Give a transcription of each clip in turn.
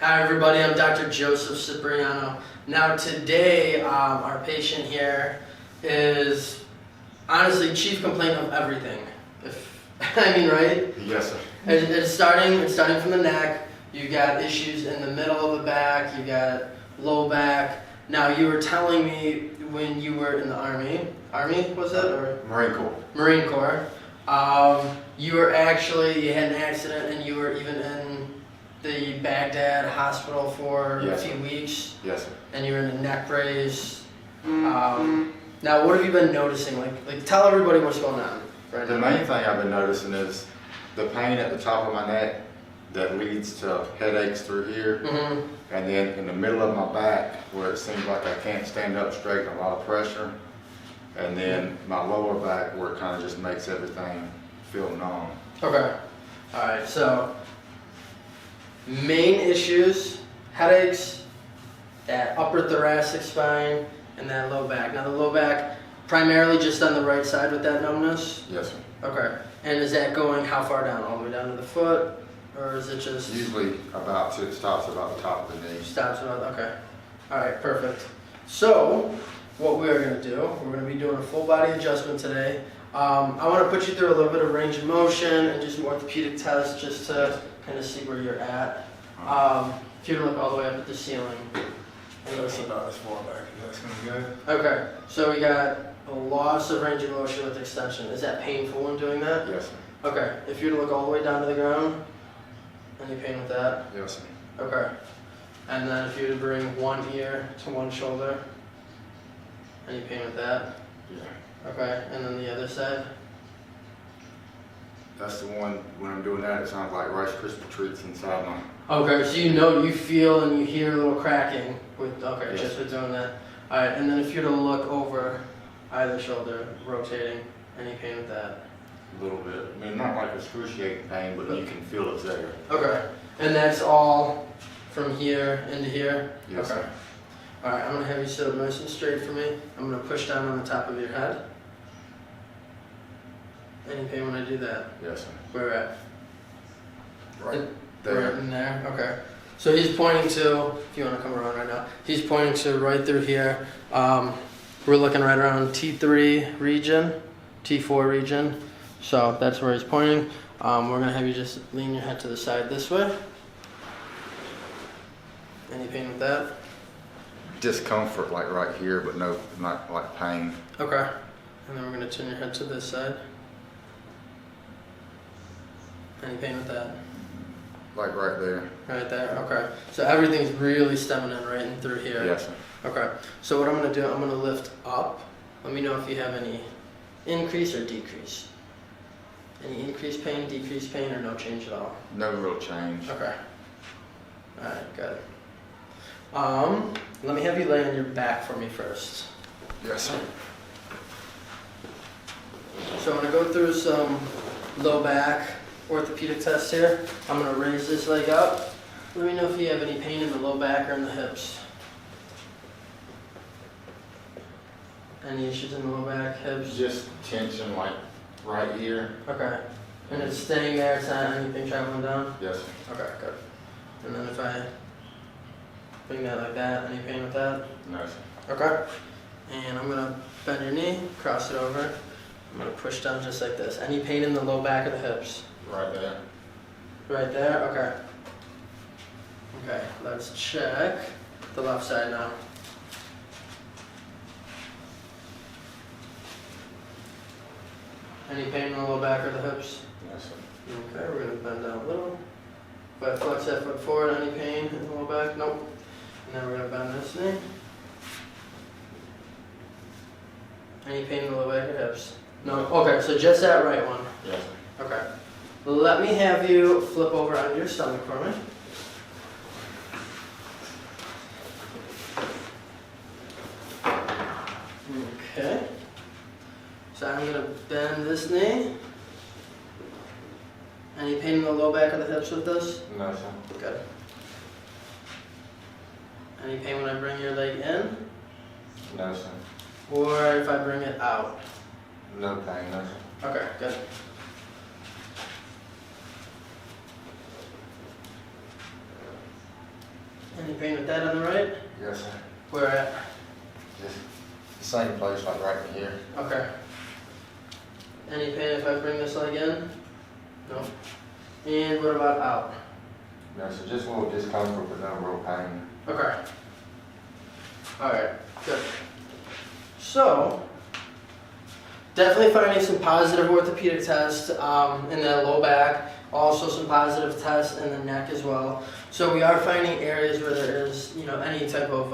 Hi everybody, I'm Dr. Joseph Cipriano. Now today, our patient here is honestly chief complaint of everything. Right? Yes, sir. It's starting from the neck. You got issues in the middle of the back. You got low back. Now you were telling me when you were in the Army was it? Or Marine Corps. Marine Corps. You had an accident and you were even in the Baghdad hospital for Yes, a few sir. weeks. Yes, sir. And you were in a neck brace. Now what have you been noticing? Like tell everybody what's going on right The now. main thing I've been noticing is the pain at the top of my neck that leads to headaches through here. Mm-hmm. And then in the middle of my back where it seems like I can't stand up straight and a lot of pressure. And then my lower back where it kind of just makes everything feel numb. Okay. Alright, so main issues, headaches, that upper thoracic spine, and that low back. Now the low back, primarily just on the right side with that numbness? Yes, sir. Okay. And is that going how far down? All the way down to the foot? Or is it just... Usually it stops about the top of the knee. Stops about, okay. Alright, perfect. So, what we are going to do, we're going to be doing a full body adjustment today. I want to put you through a little bit of range of motion and do some orthopedic tests just to kind of see where you're at. If you look all the way up at the ceiling. That's about as far back as that's going to go. Okay, so we got a loss of range of motion with extension. Is that painful when doing that? Yes, sir. Okay, if you were to look all the way down to the ground, any pain with that? Yes, sir. Okay. And then if you were to bring one ear to one shoulder, any pain with that? Yeah. Okay, and then the other side? That's the one, when I'm doing that, it sounds like Rice Krispie treats inside my... Okay, so you feel and you hear a little cracking with, okay, Yes. just with doing that. Alright, and then if you were to look over either shoulder, rotating, any pain with that? A little bit. I mean, not like excruciating pain, but you can feel it's there. Okay, and that's all from here into here? Yes, Okay. sir. Alright, I'm going to have you sit up nice and straight for me. I'm going to push down on the top of your head. Any pain when I do that? Yes, sir. Where at? Right Right there. in there, okay. So he's pointing to, if you want to come around right now, he's pointing to right through here. We're looking right around T3 region, T4 region. So that's where he's pointing. We're going to have you just lean your head to the side this way. Any pain with that? Discomfort, like right here, but no, not like pain. Okay. And then we're going to turn your head to this side. Any pain with that? Like right there. Right there, okay. So everything's really stemming in right in through here. Yes, sir. Okay, so what I'm going to do, I'm going to lift up. Let me know if you have any increase or decrease. Any increased pain, decreased pain, or no change at all? No real change. Okay. Alright, good. Let me have you lay on your back for me first. Yes, sir. So I'm going to go through some low back orthopedic tests here. I'm going to raise this leg up. Let me know if you have any pain in the low back or in the hips. Any issues in the low back, hips? Just tension, like right here. Okay. And it's staying there, it's not anything traveling down? Yes, sir. Okay, good. And then if I bring that like that, any pain with that? No, sir. Okay. And I'm going to bend your knee, cross it over. I'm going to push down just like this. Any pain in the low back or the hips? Right there. Right there? Okay. Okay, let's check the left side now. Any pain in the low back or the hips? No, sir. Okay, we're going to bend down a little. If I flex that foot forward, any pain in the low back? Nope. And then we're going to bend this knee. Any pain in the low back or hips? No? Okay, so just that right one. Yes, sir. Okay. Let me have you flip over on your stomach for me. Okay. So I'm going to bend this knee. Any pain in the low back of the hips with this? No, sir. Good. Any pain when I bring your leg in? No, sir. Or if I bring it out? No pain, no, sir. Okay, good. Any pain with that on the right? Yes, sir. Where at? Just the same place, like right in here. Okay. Any pain if I bring this leg in? No. And what about out? No, sir. Just a little discomfort, but no real pain. Okay. Alright, good. So, definitely finding some positive orthopedic tests in that low back, also some positive tests in the neck as well. So we are finding areas where there is, any type of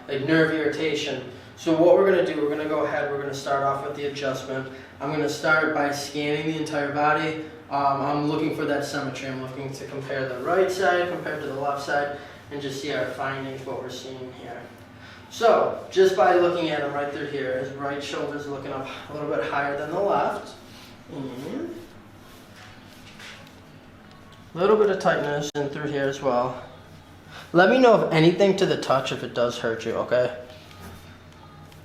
like nerve irritation. So what we're going to do, we're going to go ahead, we're going to start off with the adjustment. I'm going to start by scanning the entire body. I'm looking for that symmetry. I'm looking to compare the right side compared to the left side and just see our findings, what we're seeing here. So, just by looking at him right through here, his right shoulder's looking up a little bit higher than the left. And a little bit of tightness in through here as well. Let me know if anything to the touch if it does hurt you, okay?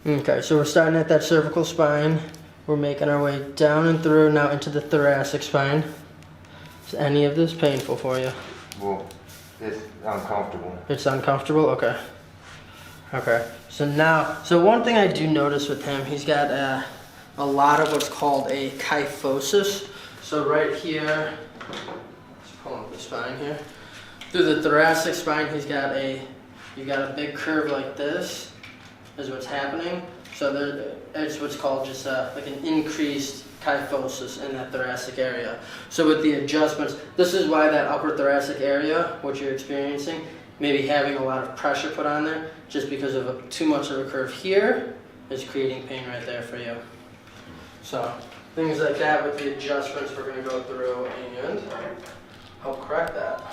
Okay, so we're starting at that cervical spine. We're making our way down and through now into the thoracic spine. Is any of this painful for you? Well, it's uncomfortable. It's uncomfortable? Okay. Okay. So one thing I do notice with him, he's got a lot of what's called a kyphosis. So right here, let's pull up the spine here. Through the thoracic spine, you got a big curve like this, is what's happening. So it's what's called just like an increased kyphosis in that thoracic area. So with the adjustments, this is why that upper thoracic area, what you're experiencing, maybe having a lot of pressure put on there, just because of too much of a curve here is creating pain right there for you. So things like that with the adjustments we're going to go through and help correct that.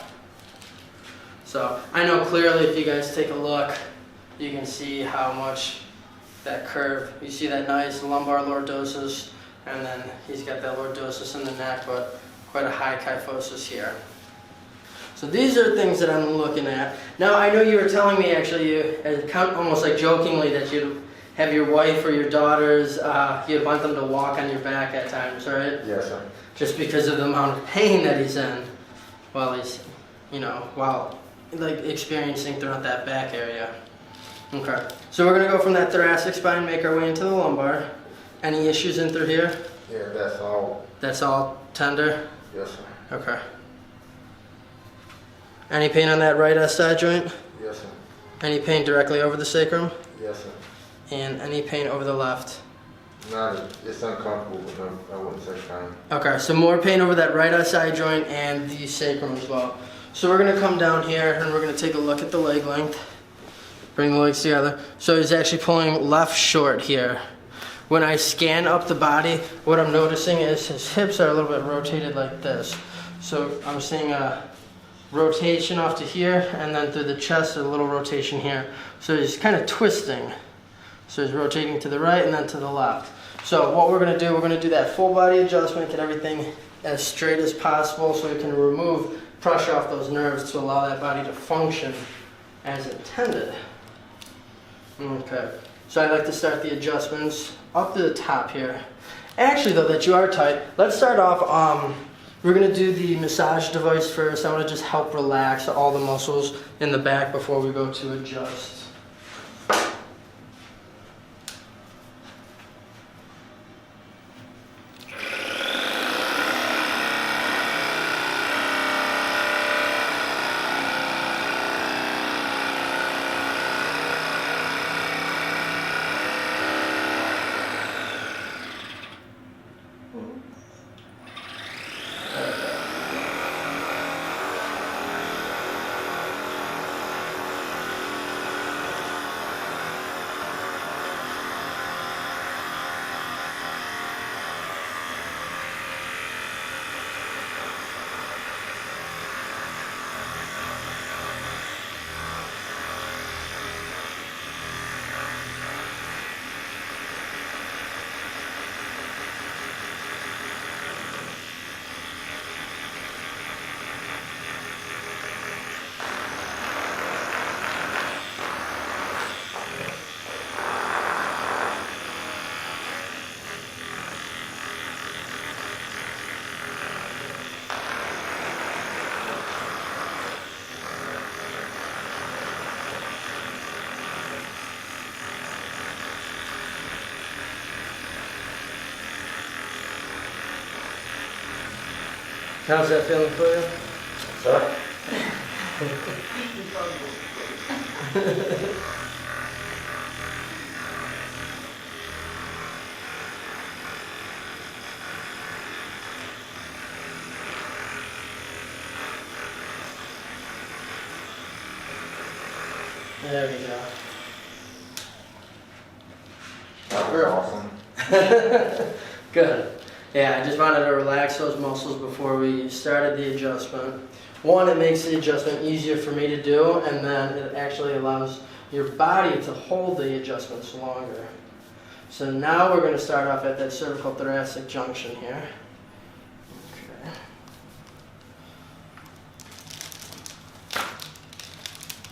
So I know clearly if you guys take a look, you can see how much that curve, you see that nice lumbar lordosis, and then he's got that lordosis in the neck, but quite a high kyphosis here. So these are things that I'm looking at. Now I know you were telling me actually, almost like jokingly, that you'd have your wife or your daughters, you'd want them to walk on your back at times, right? Yes, sir. Just because of the amount of pain that he's in while he's, while like experiencing throughout that back area. Okay, so we're gonna go from that thoracic spine, make our way into the lumbar. Any issues in through here? Yeah, that's all. That's all tender? Yes, sir. Okay. Any pain on that right SI joint? Yes, sir. Any pain directly over the sacrum? Yes, sir. And any pain over the left? No, it's uncomfortable, but no, I wouldn't say pain. Okay, so more pain over that right SI joint and the sacrum as well. So we're gonna come down here and we're gonna take a look at the leg length. Bring the legs together. So he's actually pulling left short here. When I scan up the body, what I'm noticing is his hips are a little bit rotated like this. So I'm seeing a rotation off to here, and then through the chest, a little rotation here. So he's kind of twisting. So he's rotating to the right and then to the left. So what we're gonna do, we're gonna do that full body adjustment, get everything as straight as possible so we can remove pressure off those nerves to allow that body to function as intended. Okay, so I like to start the adjustments up to the top here. Actually though, that you are tight, let's start off, we're gonna do the massage device first. I wanna just help relax all the muscles in the back before we go to adjust. How's that feeling for you? Sir? There we go. That was awesome. Good. Yeah, I just wanted to relax those muscles before we started the adjustment. One, it makes the adjustment easier for me to do, and then it actually allows your body to hold the adjustments longer. So now we're going to start off at that cervical thoracic junction here. Okay.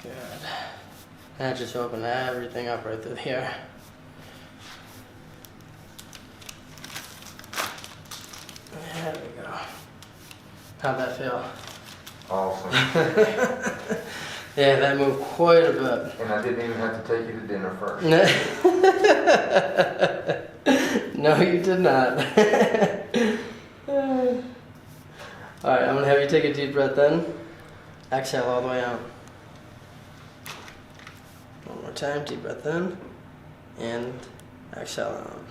Good. That just opened everything up right through here. There we go. How'd that feel? Awesome. Yeah, that moved quite a bit. And I didn't even have to take you to dinner first. No, you did not. Alright, I'm going to have you take a deep breath in. Exhale all the way out. One more time, deep breath in. And exhale out.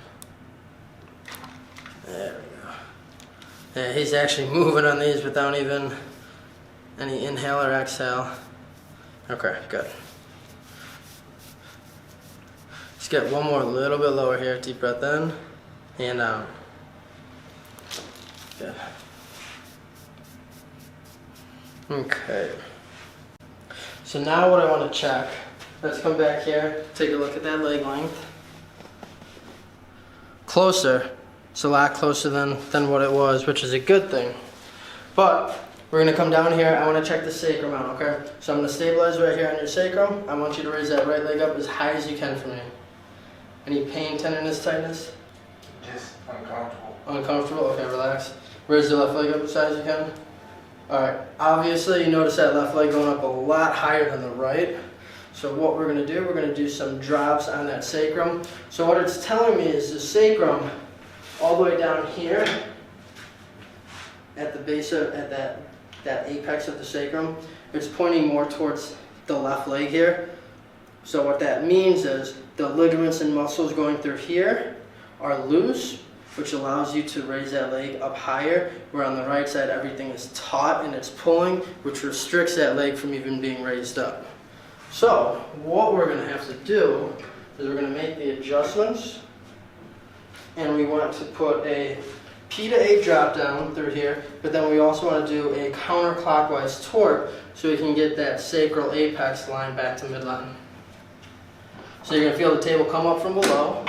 There we go. Yeah, he's actually moving on these without even any inhale or exhale. Okay, good. Let's get one more, a little bit lower here. Deep breath in and out. Good. Okay. So now what I want to check, let's come back here, take a look at that leg length. Closer. It's a lot closer than what it was, which is a good thing. But we're going to come down here. I want to check the sacrum out, okay? So I'm going to stabilize right here on your sacrum. I want you to raise that right leg up as high as you can for me. Any pain, tenderness, tightness? Just uncomfortable. Uncomfortable? Okay, relax. Raise the left leg up as high as you can. Alright, obviously you notice that left leg going up a lot higher than the right. So what we're going to do, we're going to do some drops on that sacrum. So what it's telling me is the sacrum all the way down here at the base of that apex of the sacrum, it's pointing more towards the left leg here. So what that means is the ligaments and muscles going through here are loose, which allows you to raise that leg up higher, where on the right side everything is taut and it's pulling, which restricts that leg from even being raised up. So what we're going to have to do is we're going to make the adjustments, and we want to put a P to A drop down through here, but then we also want to do a counterclockwise torque so we can get that sacral apex line back to midline. So you're going to feel the table come up from below.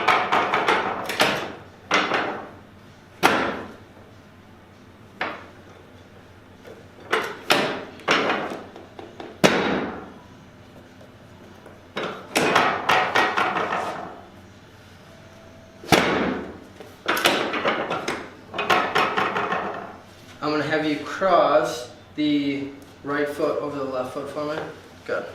I'm going to have you cross the right foot over the left foot for me. Good.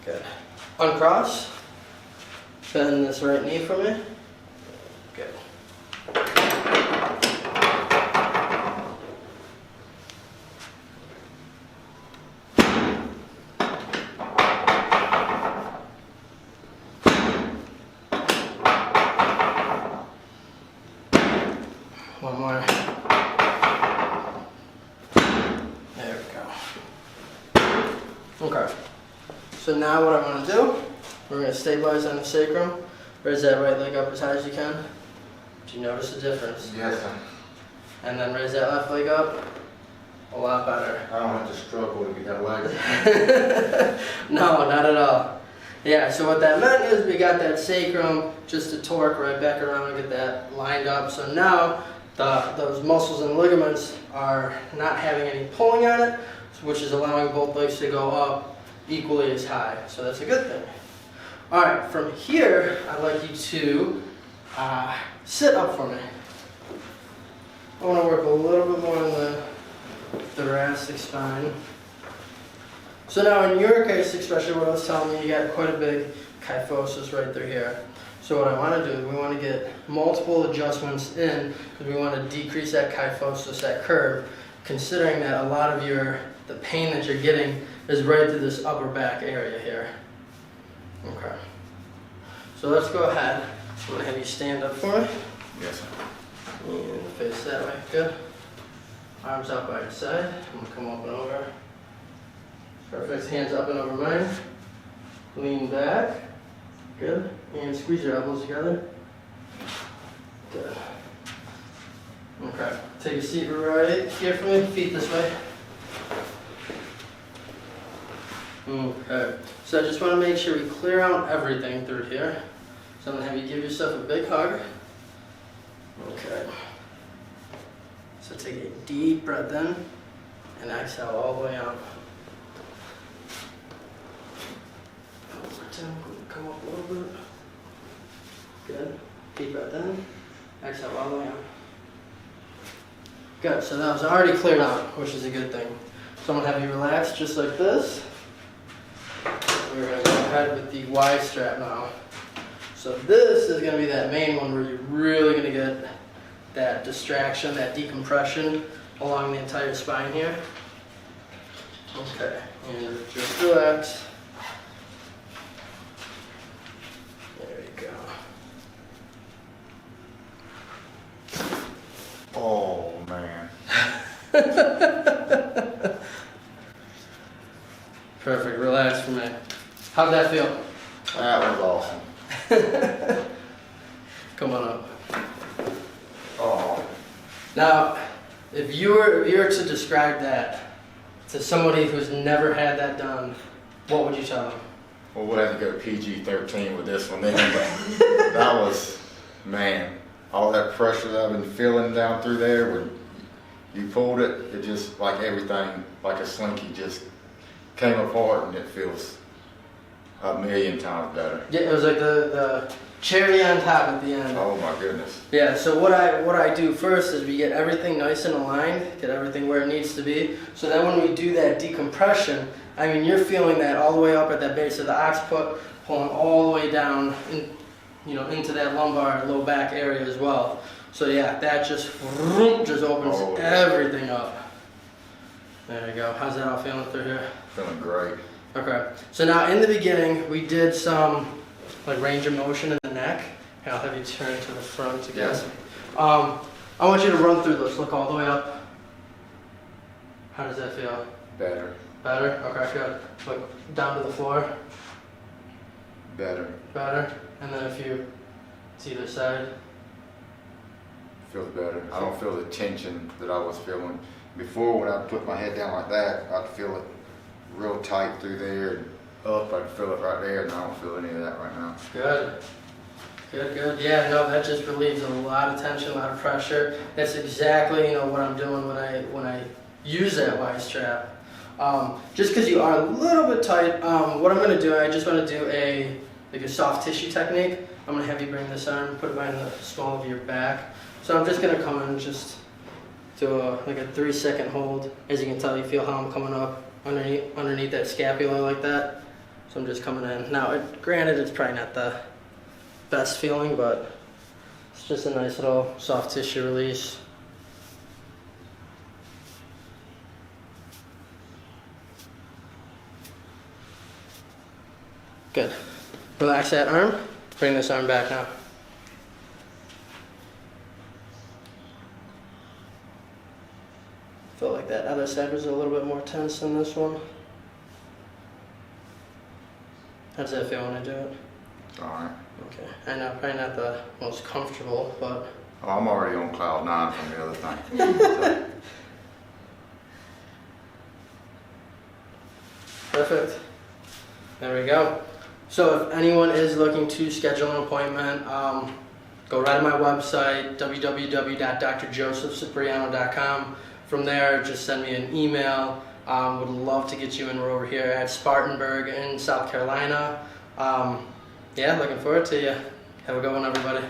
Good. Uncross. Bend this right knee for me. Good. One more. There we go. Okay. So now what I'm going to do, we're going to stabilize on the sacrum. Raise that right leg up as high as you can. Do you notice the difference? Yes, sir. And then raise that left leg up. A lot better. I don't have to struggle to get that leg. No, not at all. Yeah, so what that meant is we got that sacrum just to torque right back around and get that lined up. So now those muscles and ligaments are not having any pulling on it, which is allowing both legs to go up equally as high. So that's a good thing. All right, from here, I'd like you to sit up for me. I want to work a little bit more on the thoracic spine. So now in your case, especially what I was telling you, you got quite a big kyphosis right through here. So what I want to do is we want to get multiple adjustments in because we want to decrease that kyphosis, that curve, considering that a lot of the pain that you're getting is right through this upper back area here. Okay. So let's go ahead. I'm going to have you stand up for me. Yes, sir. And face that way. Good. Arms out by your side. I'm going to come up and over. Perfect. Hands up and over mine. Lean back. Good. And squeeze your elbows together. Good. Okay. Take a seat right here for me. Feet this way. Okay. So I just want to make sure we clear out everything through here. So I'm going to have you give yourself a big hug. Okay. So take a deep breath in and exhale all the way out. Come up a little bit. Good. Deep breath in. Exhale all the way out. Good. So that was already cleared out, which is a good thing. So I'm going to have you relax just like this. We're going to go ahead with the Y-strap now. So this is going to be that main one where you're really going to get that distraction, that decompression along the entire spine here. Okay, and just relax. There you go. Oh, man. Perfect, relax for me. How'd that feel? That was awesome. Come on up. Oh. Now, if you were to describe that to somebody who's never had that done, what would you tell them? Well, we'll have to go PG-13 with this one then, but that was, man, all that pressure that I've been feeling down through there, when you pulled it, it just, like everything, like a slinky, just came apart, and it feels a million times better. Yeah, it was like the cherry on top at the end. Oh my goodness. Yeah, so what I do first is we get everything nice and aligned, get everything where it needs to be. So then when we do that decompression, I mean, you're feeling that all the way up at that base of the occiput, pulling all the way down into that lumbar low back area as well. So yeah, that just opens everything up. There you go. How's that all feeling through here? Feeling great. Okay. So now in the beginning, we did some like range of motion in the neck. I'll have you turn to the front again. Yes. I want you to run through this. Look all the way up. How does that feel? Better. Better? Okay, good. Look down to the floor. Better. Better. And then if you to either side. Feels better. I don't feel the tension that I was feeling before. When I put my head down like that, I'd feel it real tight through there, and up I'd feel it right there, and I don't feel any of that right now. Good. Good, good. Yeah, no, that just relieves a lot of tension, a lot of pressure. That's exactly, what I'm doing when I use that Y-strap. Just because you are a little bit tight, what I'm going to do, I just want to do a soft tissue technique. I'm going to have you bring this arm, put it behind the small of your back. So I'm just going to come in and just do a 3-second hold. As you can tell, you feel how I'm coming up underneath that scapula like that. So I'm just coming in. Now, granted, it's probably not the best feeling, but it's just a nice little soft tissue release. Good. Relax that arm. Bring this arm back now. Feel like that other side was a little bit more tense than this one. How does that feel when I do it? Alright. Okay. I know, probably not the most comfortable, but... Oh, I'm already on cloud 9 from the other thing. Perfect. There we go. So if anyone is looking to schedule an appointment, go right to my website, www.drjosephcipriano.com. From there, just send me an email. Would love to get you in. We're over here at Spartanburg in South Carolina. Yeah, looking forward to you. Have a good one, everybody.